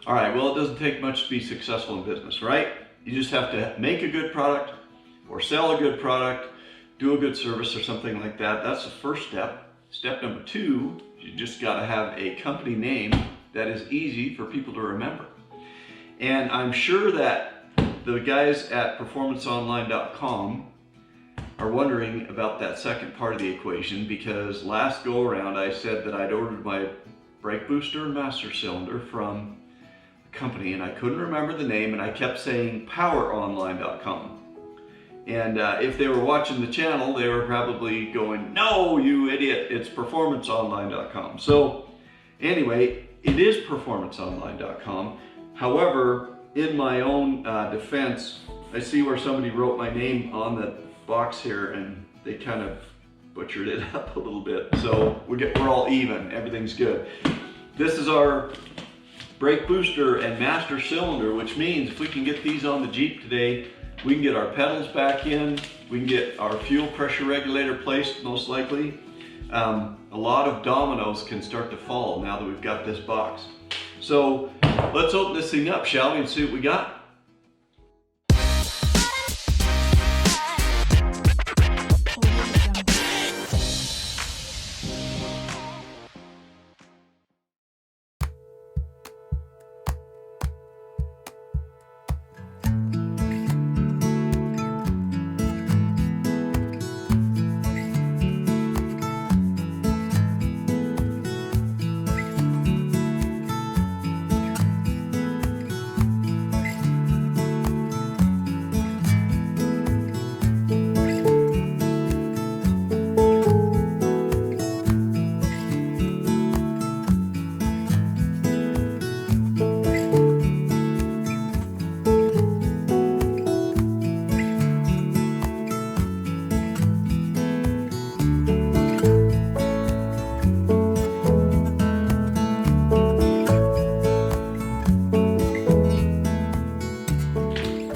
All right, well, it doesn't take much to be successful in business, right? You just have to make a good product or sell a good product, do a good service or something like that. That's the first step. Step number 2, you just got to have a company name that is easy for people to remember. And I'm sure that the guys at performanceonline.com are wondering about that second part of the equation, because last go around I said that I'd ordered my brake booster and master cylinder from a company and I couldn't remember the name, and I kept saying poweronline.com. And if they were watching the channel, they were probably going, "No, you idiot, it's performanceonline.com." So anyway, it is performanceonline.com. However, in my own defense, I see where somebody wrote my name on the box here and they kind of butchered it up a little bit. So we're all even, everything's good. This is our brake booster and master cylinder, which means if we can get these on the Jeep today, we can get our pedals back in, we can get our fuel pressure regulator placed most likely. A lot of dominoes can start to fall now that we've got this box. So let's open this thing up, shall we, and see what we got?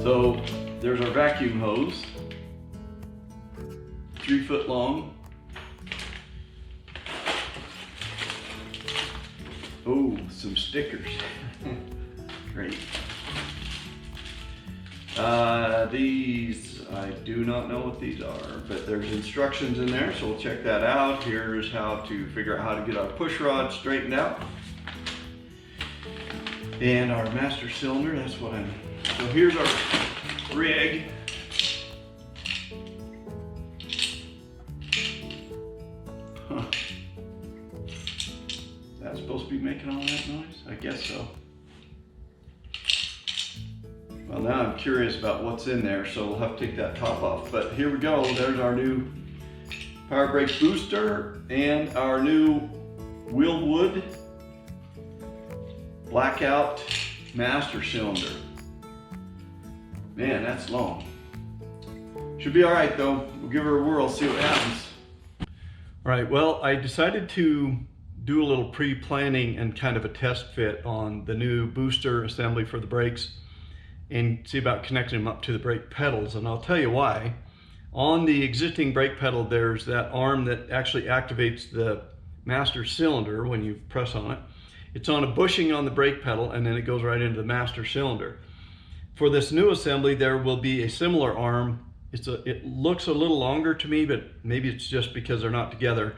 So there's our vacuum hose, 3 foot long. Oh, some stickers. Great. These, I do not know what these are, but there's instructions in there, so we'll check that out. Here's how to figure out how to get our push rod straightened out. And our master cylinder, that's what I'm, so here's our rig. Huh. That's supposed to be making all that noise? I guess so. Well, now I'm curious about what's in there, so we'll have to take that top off. But here we go, there's our new power brake booster and our new Willwood blackout master cylinder. Man, that's long. Should be all right though. We'll give her a whirl, see what happens. All right, well, I decided to do a little pre-planning and kind of a test fit on the new booster assembly for the brakes and see about connecting them up to the brake pedals. And I'll tell you why. On the existing brake pedal, there's that arm that actually activates the master cylinder when you press on it. It's on a bushing on the brake pedal, and then it goes right into the master cylinder. For this new assembly, there will be a similar arm. It looks a little longer to me, but maybe it's just because they're not together.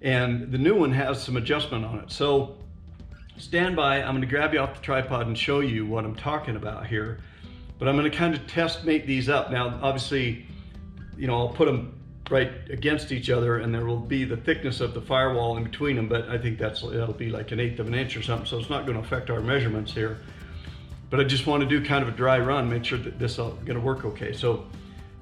And the new one has some adjustment on it. So stand by, I'm gonna grab you off the tripod and show you what I'm talking about here. But I'm gonna kind of test make these up. Now, obviously, you know, I'll put them right against each other and there will be the thickness of the firewall in between them, but I think that'll be like 1/8 of an inch or something, so it's not gonna affect our measurements here. But I just want to do kind of a dry run, make sure that this is gonna work okay. So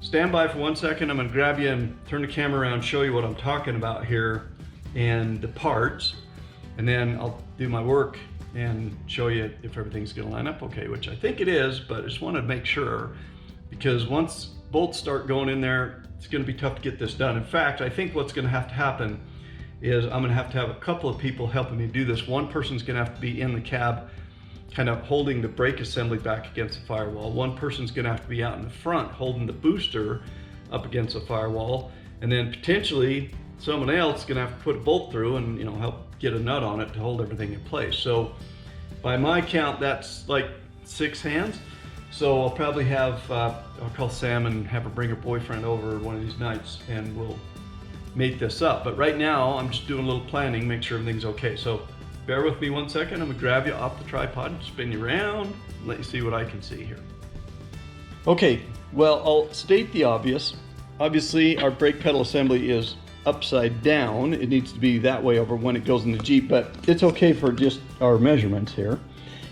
stand by for 1 second. I'm gonna grab you and turn the camera around, show you what I'm talking about here and the parts. And then I'll do my work and show you if everything's gonna line up okay, which I think it is, but I just wanna make sure, because once bolts start going in there, it's gonna be tough to get this done. In fact, I think what's gonna have to happen is I'm gonna have to have a couple of people helping me do this. One person's gonna have to be in the cab kind of holding the brake assembly back against the firewall. One person's gonna have to be out in the front holding the booster up against the firewall, and then potentially someone else is gonna have to put a bolt through and, you know, help get a nut on it to hold everything in place. So by my count, that's like 6 hands. So I'll probably have, I'll call Sam and have her bring her boyfriend over one of these nights and we'll mate this up. But right now, I'm just doing a little planning, make sure everything's okay. So bear with me 1 second. I'm gonna grab you off the tripod and spin you around and let you see what I can see here. Okay, well, I'll state the obvious. Obviously, our brake pedal assembly is upside down. It needs to be that way over when it goes in the Jeep, but it's okay for just our measurements here.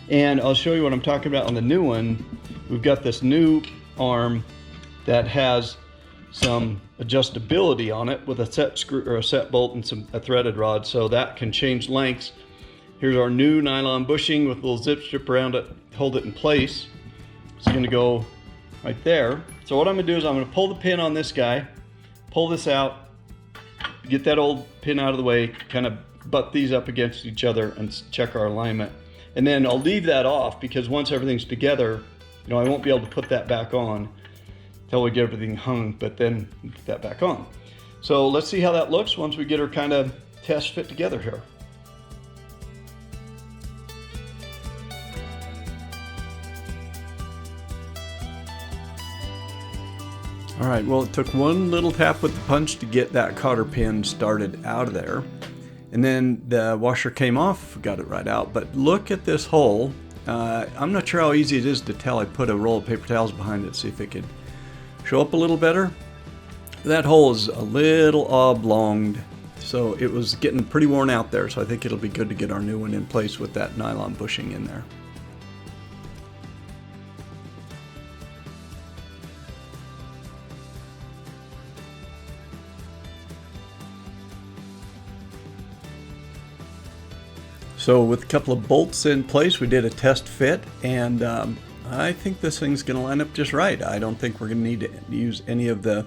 And I'll show you what I'm talking about on the new one. We've got this new arm that has some adjustability on it with a set screw or a set bolt and a threaded rod, so that can change lengths. Here's our new nylon bushing with a little zip strip around it to hold it in place. It's going to go right there. So what I'm going to do is I'm going to pull the pin on this guy, pull this out, get that old pin out of the way, kind of butt these up against each other and check our alignment. And then I'll leave that off because once everything's together, I won't be able to put that back on until we get everything hung, but then put that back on. So let's see how that looks once we get her kind of test fit together here. All right, well, it took one little tap with the punch to get that cotter pin started out of there. And then the washer came off, got it right out. But look at this hole. I'm not sure how easy it is to tell. I put a roll of paper towels behind it, see if it could show up a little better. That hole is a little oblonged, so it was getting pretty worn out there. So I think it'll be good to get our new one in place with that nylon bushing in there. So with a couple of bolts in place, we did a test fit, and I think this thing's going to line up just right. I don't think we're going to need to use any of the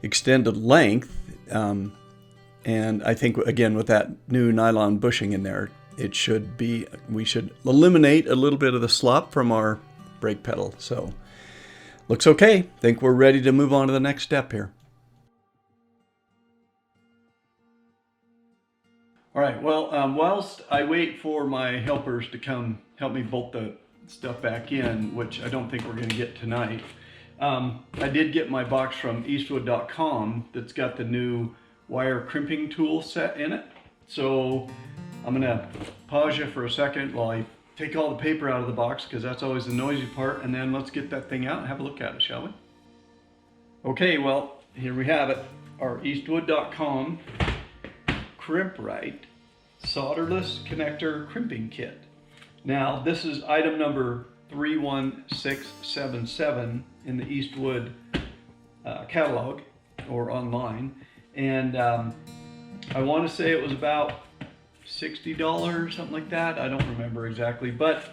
extended length, and I think, again, with that new nylon bushing in there, we should eliminate a little bit of the slop from our brake pedal. So looks okay. I think we're ready to move on to the next step here. All right, well, whilst I wait for my helpers to come help me bolt the stuff back in, which I don't think we're going to get tonight, I did get my box from Eastwood.com that's got the new wire crimping tool set in it. So I'm going to pause you for a second while I take all the paper out of the box, because that's always the noisy part, and then let's get that thing out and have a look at it, shall we? Okay, well, here we have it, our Eastwood.com Crimp Right solderless connector crimping kit. Now this is item number 31677 in the Eastwood catalog or online, and I want to say it was about $60, something like that. I don't remember exactly, but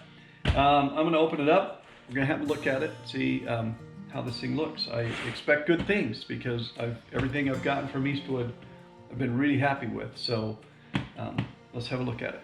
I'm going to open it up. We're going to have a look at it, see how this thing looks. I expect good things because everything I've gotten from Eastwood I've been really happy with, so let's have a look at it.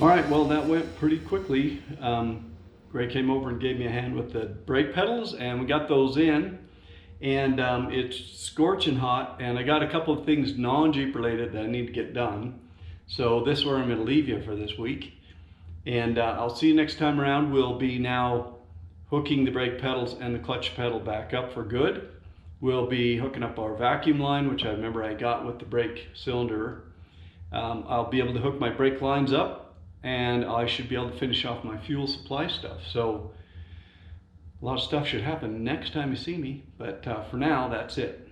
All right, well, that went pretty quickly. Gray came over and gave me a hand with the brake pedals, and we got those in. And it's scorching hot, and I got a couple of things non-Jeep related that I need to get done. So this is where I'm going to leave you for this week. And I'll see you next time around. We'll be now hooking the brake pedals and the clutch pedal back up for good. We'll be hooking up our vacuum line, which I remember I got with the brake cylinder. I'll be able to hook my brake lines up, and I should be able to finish off my fuel supply stuff. So a lot of stuff should happen next time you see me, but for now, that's it.